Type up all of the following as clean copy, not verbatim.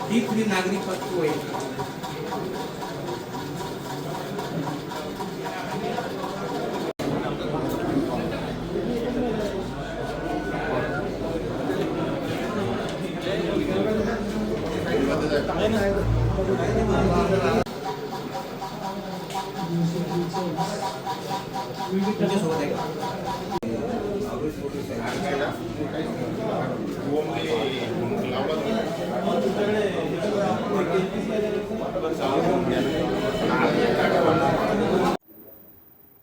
ही खरी नागरिकत्व आहे.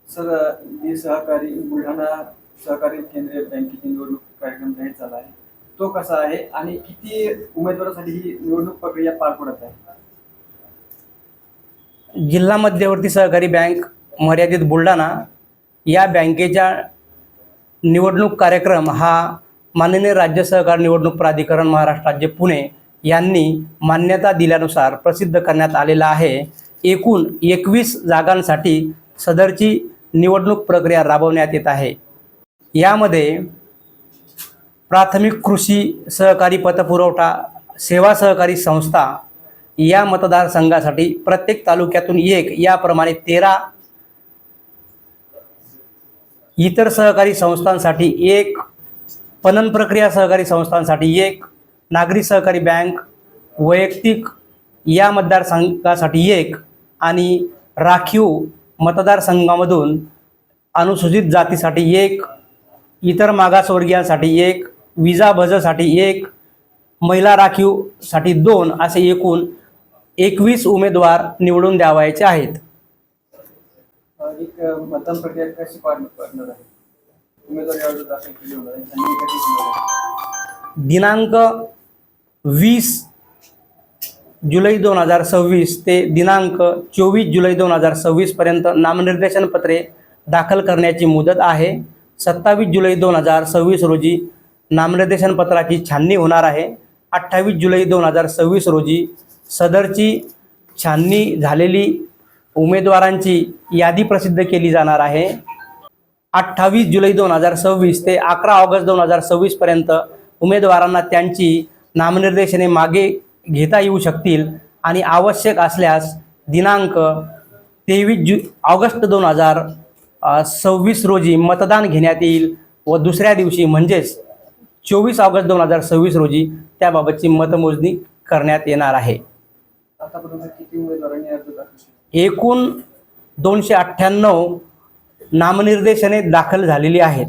सर, ही सहकारी बुलढाणा सहकारी केंद्रीय बँकेची निवडणूक कार्यक्रम जाहीर झाला आहे. तो कसा आहे आणि किती उमेदवारांसाठी ही निवडणूक प्रक्रिया पार पडत आहे? जिल्हा मध्यवर्ती सहकारी बँक मर्यादित बुलढाणा या बँकेच्या निवडणूक कार्यक्रम हा माननीय राज्य सहकार निवडणूक प्राधिकरण महाराष्ट्र राज्य पुणे यांनी मान्यता दिल्यानुसार प्रसिद्ध करण्यात आलेला आहे. एकूण 21 जागांसाठी सदरची निवडणूक प्रक्रिया राबवण्यात येत आहे. यामध्ये प्राथमिक कृषी सहकारी पतपुरवठा सेवा सहकारी संस्था या मतदारसंघासाठी प्रत्येक तालुक्यातून एक, याप्रमाणे 13, इतर सहकारी संस्थांसाठी एक, पणन प्रक्रिया सहकारी संस्थांसाठी एक, नागरी सहकारी बँक वैयक्तिक या मतदारसंघासाठी एक आणि राखीव मतदारसंघामधून अनुसूचित जातीसाठी एक, इतर मागासवर्गीयांसाठी एक, विजाभजसाठी एक, महिला राखीवसाठी 2 असे एकूण 21 उमेदवार निवडून द्यावायचे आहेत. एक मतदान प्रक्रिया कशी पार पडणार आहे? उमेदवारी अर्ज दाखल केले होणार आहे आणि कधी केले होणार? दिनांक 20 जुलै 2026 ते दिनांक 24 जुलै 2026 पर्यंत नामनिर्देशन पत्रे दाखल करण्याची मुदत आहे. 27 जुलै 2026 रोजी नामनिर्देशन पत्राची छाननी होणार आहे. 28 जुलै 2026 रोजी सदरची छाननी झालेली उमेदवारांची यादी प्रसिद्ध केली जाणार आहे. 28 जुलै 2026 ते 11 ऑगस्ट 2026 पर्यंत उमेदवारांना त्यांची नामनिर्देशने मागे घेता येऊ शकतील आणि आवश्यक असल्यास दिनांक 23 ऑगस्ट 2026 रोजी मतदान घेण्यात येईल व दुसऱ्या दिवशी म्हणजेच 24 ऑगस्ट 2026 रोजी त्याबाबतची मतमोजणी करण्यात येणार आहे. आतापर्यंत किती उमेदवारांनी अर्ज दाखल केले? एकूण 298 नामनिर्देशने दाखल झालेली आहेत.